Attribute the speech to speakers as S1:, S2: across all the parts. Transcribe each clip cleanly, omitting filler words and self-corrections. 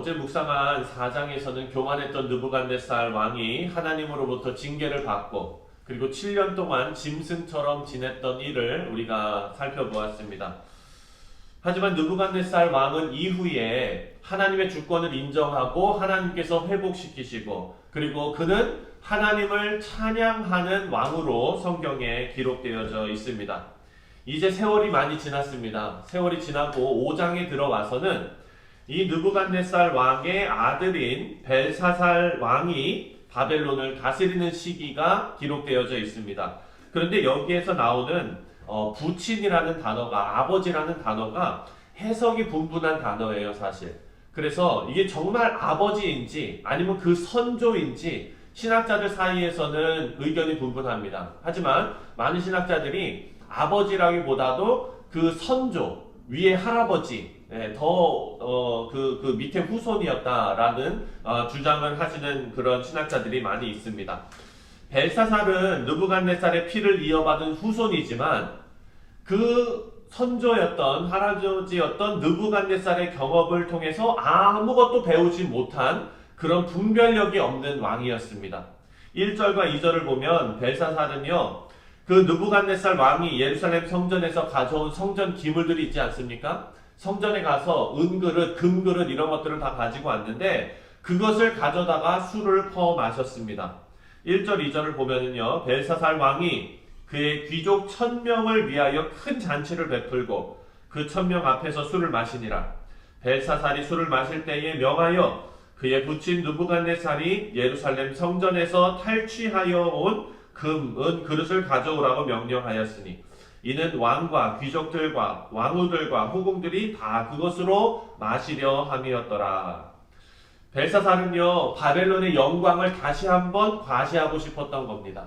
S1: 어제 묵상한 4장에서는 교만했던 느부갓네살 왕이 하나님으로부터 징계를 받고 그리고 7년 동안 짐승처럼 지냈던 일을 우리가 살펴보았습니다. 하지만 느부갓네살 왕은 이후에 하나님의 주권을 인정하고 하나님께서 회복시키시고 그리고 그는 하나님을 찬양하는 왕으로 성경에 기록되어져 있습니다. 이제 세월이 많이 지났습니다. 세월이 지나고 5장에 들어와서는 이 느부갓네살 왕의 아들인 벨사살 왕이 바벨론을 다스리는 시기가 기록되어져 있습니다. 그런데 여기에서 나오는 부친이라는 단어가, 아버지라는 단어가 해석이 분분한 단어예요, 사실. 그래서 이게 정말 아버지인지 아니면 그 선조인지 신학자들 사이에서는 의견이 분분합니다. 하지만 많은 신학자들이 아버지라기보다도 그 선조, 위의 할아버지, 그 밑에 후손이었다라는 주장을 하시는 그런 신학자들이 많이 있습니다. 벨사살은 느부갓네살의 피를 이어받은 후손이지만 그 선조였던 할아버지였던 느부갓네살의 경험을 통해서 아무것도 배우지 못한 그런 분별력이 없는 왕이었습니다. 1절과 2절을 보면 벨사살은요, 그 느부갓네살 왕이 예루살렘 성전에서 가져온 성전 기물들이 있지 않습니까? 성전에 가서 은그릇, 금그릇 이런 것들을 다 가지고 왔는데 그것을 가져다가 술을 퍼 마셨습니다. 1절, 2절을 보면은요, 벨사살 왕이 그의 귀족 1000명을 위하여 큰 잔치를 베풀고 그 1000명 앞에서 술을 마시니라. 벨사살이 술을 마실 때에 명하여 그의 부친 느부갓네살이 예루살렘 성전에서 탈취하여 온 금, 은 그릇을 가져오라고 명령하였으니 이는 왕과 귀족들과 왕후들과 후궁들이 다 그것으로 마시려 함이었더라. 벨사살은요, 바벨론의 영광을 다시 한번 과시하고 싶었던 겁니다.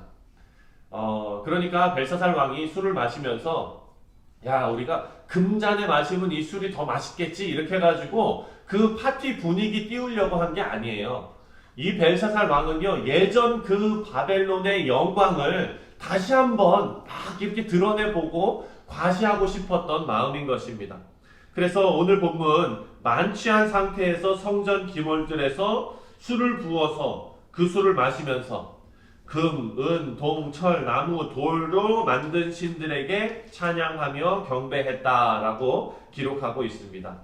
S1: 그러니까 벨사살 왕이 술을 마시면서 야, 우리가 금잔에 마시면 이 술이 더 맛있겠지 이렇게 해가지고 그 파티 분위기 띄우려고 한 게 아니에요. 이 벨사살 왕은요, 예전 그 바벨론의 영광을 다시 한번 막 이렇게 드러내보고 과시하고 싶었던 마음인 것입니다. 그래서 오늘 본문 만취한 상태에서 성전 기물들에서 술을 부어서 그 술을 마시면서 금, 은, 동, 철, 나무, 돌로 만든 신들에게 찬양하며 경배했다라고 기록하고 있습니다.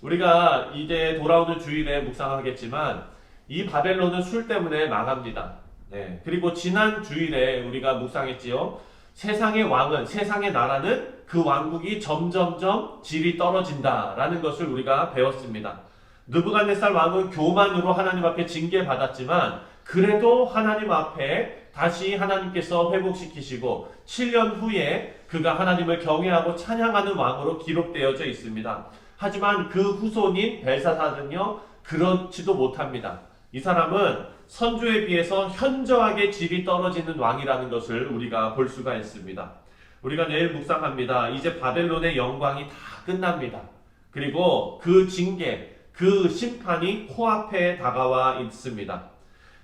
S1: 우리가 이제 돌아오는 주일에 묵상하겠지만 이 바벨론은 술 때문에 망합니다. 네. 그리고 지난 주일에 우리가 묵상했지요. 세상의 왕은, 세상의 나라는 그 왕국이 점점점 질이 떨어진다라는 것을 우리가 배웠습니다. 느부갓네살 왕은 교만으로 하나님 앞에 징계받았지만 그래도 하나님 앞에 다시 하나님께서 회복시키시고 7년 후에 그가 하나님을 경외하고 찬양하는 왕으로 기록되어져 있습니다. 하지만 그 후손인 벨사살은요, 그렇지도 못합니다. 이 사람은 선조에 비해서 현저하게 질이 떨어지는 왕이라는 것을 우리가 볼 수가 있습니다. 우리가 내일 묵상합니다. 이제 바벨론의 영광이 다 끝납니다. 그리고 그 징계, 그 심판이 코앞에 다가와 있습니다.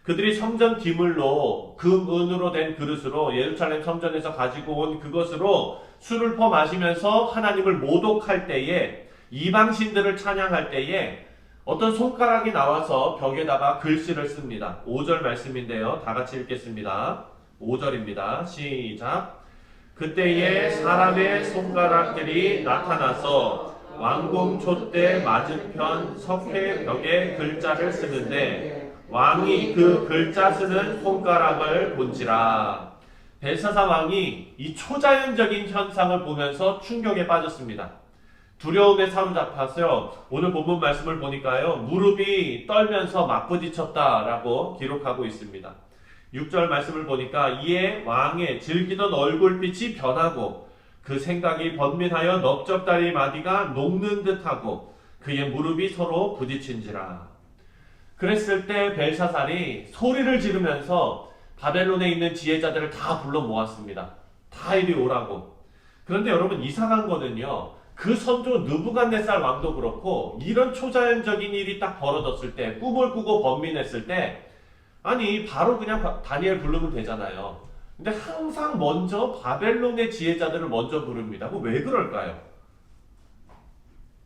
S1: 그들이 성전 기물로 금, 은으로 된 그릇으로 예루살렘 성전에서 가지고 온 그것으로 술을 퍼 마시면서 하나님을 모독할 때에, 이방신들을 찬양할 때에 어떤 손가락이 나와서 벽에다가 글씨를 씁니다. 5절 말씀인데요. 다 같이 읽겠습니다. 5절입니다. 시작. 그때에 사람의 손가락들이 나타나서 왕궁 촛대 맞은편 석회 벽에 글자를 쓰는데 왕이 그 글자 쓰는 손가락을 본지라. 벨사살 왕이 이 초자연적인 현상을 보면서 충격에 빠졌습니다. 두려움에 사로잡혀서 오늘 본문 말씀을 보니까요, 무릎이 떨면서 맞부딪혔다라고 기록하고 있습니다. 6절 말씀을 보니까 이에 왕의 즐기던 얼굴빛이 변하고 그 생각이 번민하여 넓적다리 마디가 녹는 듯하고 그의 무릎이 서로 부딪힌지라. 그랬을 때 벨사살이 소리를 지르면서 바벨론에 있는 지혜자들을 다 불러 모았습니다. 다 이리 오라고. 그런데 여러분, 이상한 거는요, 그 선조 느부갓네살 왕도 그렇고 이런 초자연적인 일이 딱 벌어졌을 때, 꿈을 꾸고 번민했을 때, 아니 바로 그냥 다니엘 부르면 되잖아요. 근데 항상 먼저 바벨론의 지혜자들을 먼저 부릅니다. 왜 그럴까요?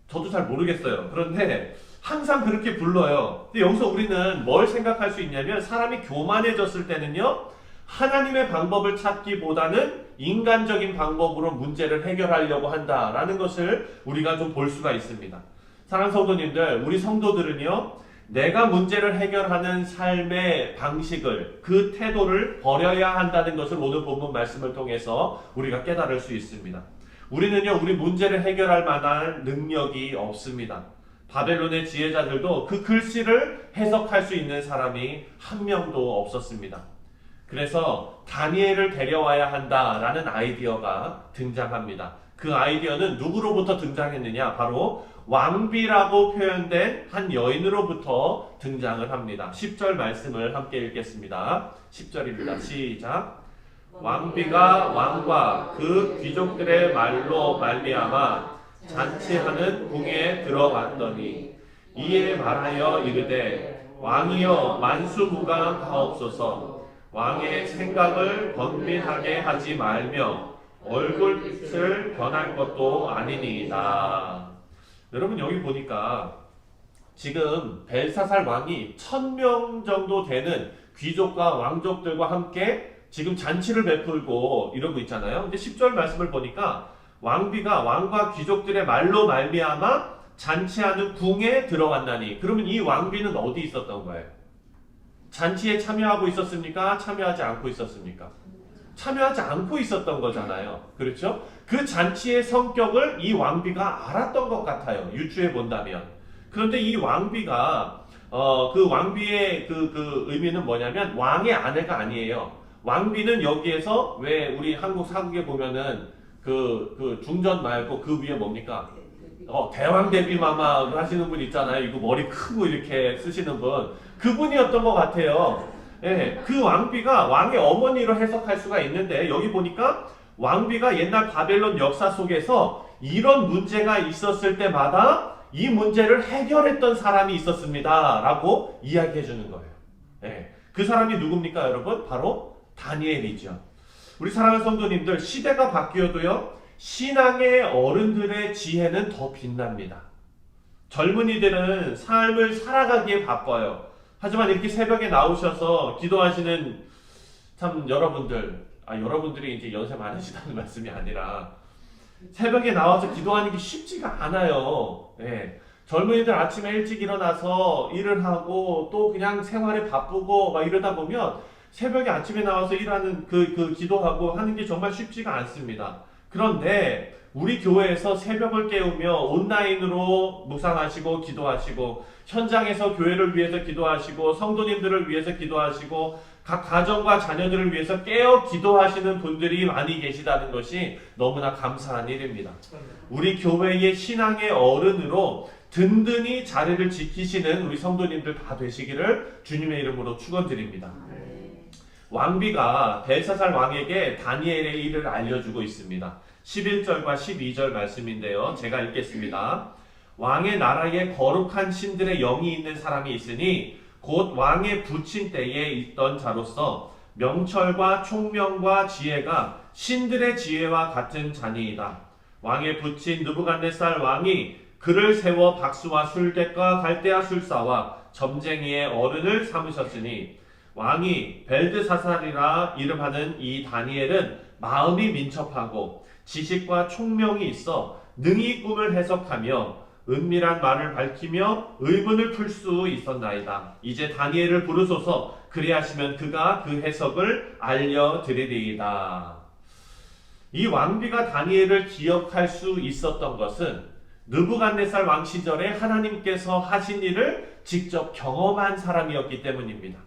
S1: 저도 잘 모르겠어요. 그런데 항상 그렇게 불러요. 근데 여기서 우리는 뭘 생각할 수 있냐면 사람이 교만해졌을 때는요, 하나님의 방법을 찾기보다는 인간적인 방법으로 문제를 해결하려고 한다라는 것을 우리가 좀 볼 수가 있습니다. 사랑하는 성도님들, 우리 성도들은요, 내가 문제를 해결하는 삶의 방식을, 그 태도를 버려야 한다는 것을 오늘 본문 말씀을 통해서 우리가 깨달을 수 있습니다. 우리는요, 우리 문제를 해결할 만한 능력이 없습니다. 바벨론의 지혜자들도 그 글씨를 해석할 수 있는 사람이 한 명도 없었습니다. 그래서 다니엘을 데려와야 한다라는 아이디어가 등장합니다. 그 아이디어는 누구로부터 등장했느냐? 바로 왕비라고 표현된 한 여인으로부터 등장을 합니다. 10절 말씀을 함께 읽겠습니다. 10절입니다. 시작. 왕비가 왕과 그 귀족들의 말로 말미암아 잔치하는 궁에 들어갔더니 이에 말하여 이르되 왕이여 만수무강하옵소서. 왕의 생각을 번민하게 하지 말며 얼굴빛을 변할 것도 아니니이다. 여러분, 여기 보니까 지금 벨사살 왕이 1000명 정도 되는 귀족과 왕족들과 함께 지금 잔치를 베풀고 이러고 있잖아요. 근데 10절 말씀을 보니까 왕비가 왕과 귀족들의 말로 말미암아 잔치하는 궁에 들어갔나니, 그러면 이 왕비는 어디 있었던 거예요? 잔치에 참여하고 있었습니까? 참여하지 않고 있었습니까? 참여하지 않고 있었던 거잖아요. 그렇죠? 그 잔치의 성격을 이 왕비가 알았던 것 같아요. 유추해 본다면. 그런데 이 왕비가 그 왕비의 그 의미는 뭐냐면 왕의 아내가 아니에요. 왕비는 여기에서 왜 우리 한국 사극에 보면은 그 중전 말고 그 위에 뭡니까? 대왕 대비마마 하시는 분 있잖아요. 이거 머리 크고 이렇게 쓰시는 분. 그분이었던 것 같아요. 예, 그 왕비가 왕의 어머니로 해석할 수가 있는데, 여기 보니까 왕비가 옛날 바벨론 역사 속에서 이런 문제가 있었을 때마다 이 문제를 해결했던 사람이 있었습니다 라고 이야기해 주는 거예요. 예, 그 사람이 누굽니까 여러분? 바로 다니엘이죠. 우리 사랑하는 성도님들, 시대가 바뀌어도요, 신앙의 어른들의 지혜는 더 빛납니다. 젊은이들은 삶을 살아가기에 바빠요. 하지만 이렇게 새벽에 나오셔서 기도하시는 참 여러분들이 이제 연세 많으시다는 말씀이 아니라 새벽에 나와서 기도하는 게 쉽지가 않아요. 예. 젊은이들 아침에 일찍 일어나서 일을 하고 또 그냥 생활에 바쁘고 막 이러다 보면 새벽에 아침에 나와서 일하는 그 기도하고 하는 게 정말 쉽지가 않습니다. 그런데 우리 교회에서 새벽을 깨우며 온라인으로 묵상하시고 기도하시고 현장에서 교회를 위해서 기도하시고 성도님들을 위해서 기도하시고 각 가정과 자녀들을 위해서 깨어 기도하시는 분들이 많이 계시다는 것이 너무나 감사한 일입니다. 우리 교회의 신앙의 어른으로 든든히 자리를 지키시는 우리 성도님들 다 되시기를 주님의 이름으로 축원드립니다. 왕비가 벨사살 왕에게 다니엘의 일을 알려주고 있습니다. 11절과 12절 말씀인데요. 제가 읽겠습니다. 왕의 나라에 거룩한 신들의 영이 있는 사람이 있으니 곧 왕의 부친 때에 있던 자로서 명철과 총명과 지혜가 신들의 지혜와 같은 자니이다. 왕의 부친 느부갓네살 왕이 그를 세워 박수와 술객과 갈대아 술사와 점쟁이의 어른을 삼으셨으니 왕이 벨드사살이라 이름하는 이 다니엘은 마음이 민첩하고 지식과 총명이 있어 능히 꿈을 해석하며 은밀한 말을 밝히며 의문을 풀 수 있었나이다. 이제 다니엘을 부르소서. 그리하시면 그가 그 해석을 알려드리리이다. 이 왕비가 다니엘을 기억할 수 있었던 것은 느부갓네살 왕 시절에 하나님께서 하신 일을 직접 경험한 사람이었기 때문입니다.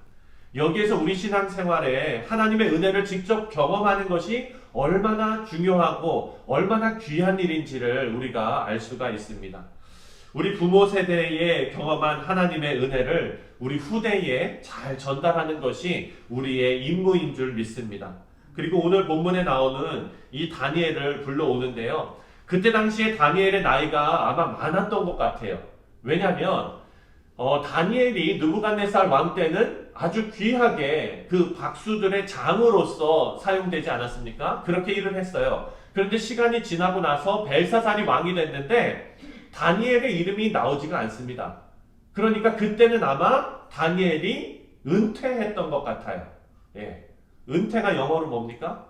S1: 여기에서 우리 신앙생활에 하나님의 은혜를 직접 경험하는 것이 얼마나 중요하고 얼마나 귀한 일인지를 우리가 알 수가 있습니다. 우리 부모 세대에 경험한 하나님의 은혜를 우리 후대에 잘 전달하는 것이 우리의 임무인 줄 믿습니다. 그리고 오늘 본문에 나오는 이 다니엘을 불러오는데요. 그때 당시에 다니엘의 나이가 아마 많았던 것 같아요. 왜냐하면 다니엘이 느부갓네살 왕 때는 아주 귀하게 그 박수들의 장으로서 사용되지 않았습니까? 그렇게 일을 했어요. 그런데 시간이 지나고 나서 벨사살이 왕이 됐는데 다니엘의 이름이 나오지가 않습니다. 그러니까 그때는 아마 다니엘이 은퇴했던 것 같아요. 예. 은퇴가 영어로 뭡니까?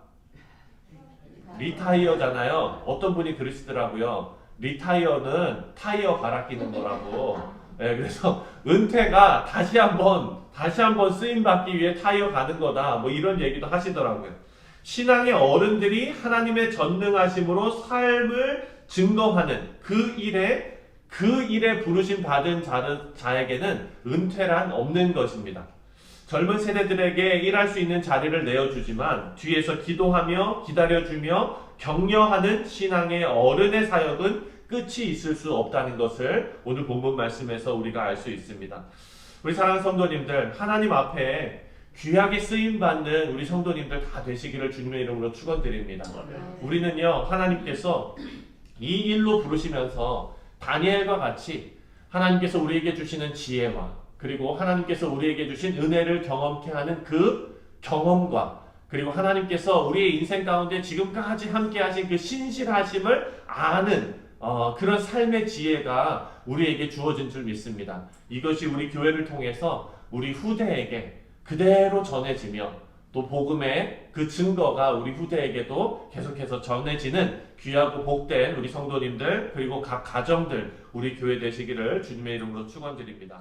S1: 리타이어잖아요. 어떤 분이 그러시더라고요. 리타이어는 타이어 갈아 끼는 거라고. 예, 그래서 은퇴가 다시 한번 쓰임 받기 위해 타이어 가는 거다. 뭐 이런 얘기도 하시더라고요. 신앙의 어른들이 하나님의 전능하심으로 삶을 증거하는 그 일에 부르심 받은 자에게는 은퇴란 없는 것입니다. 젊은 세대들에게 일할 수 있는 자리를 내어주지만 뒤에서 기도하며 기다려주며 격려하는 신앙의 어른의 사역은 끝이 있을 수 없다는 것을 오늘 본문 말씀에서 우리가 알 수 있습니다. 우리 사랑하는 성도님들, 하나님 앞에 귀하게 쓰임받는 우리 성도님들 다 되시기를 주님의 이름으로 축원드립니다. 우리는요, 하나님께서 이 일로 부르시면서 다니엘과 같이 하나님께서 우리에게 주시는 지혜와 그리고 하나님께서 우리에게 주신 은혜를 경험케 하는 그 경험과 그리고 하나님께서 우리의 인생 가운데 지금까지 함께 하신 그 신실하심을 아는 그런 삶의 지혜가 우리에게 주어진 줄 믿습니다. 이것이 우리 교회를 통해서 우리 후대에게 그대로 전해지며 또 복음의 그 증거가 우리 후대에게도 계속해서 전해지는 귀하고 복된 우리 성도님들 그리고 각 가정들 우리 교회 되시기를 주님의 이름으로 축원드립니다.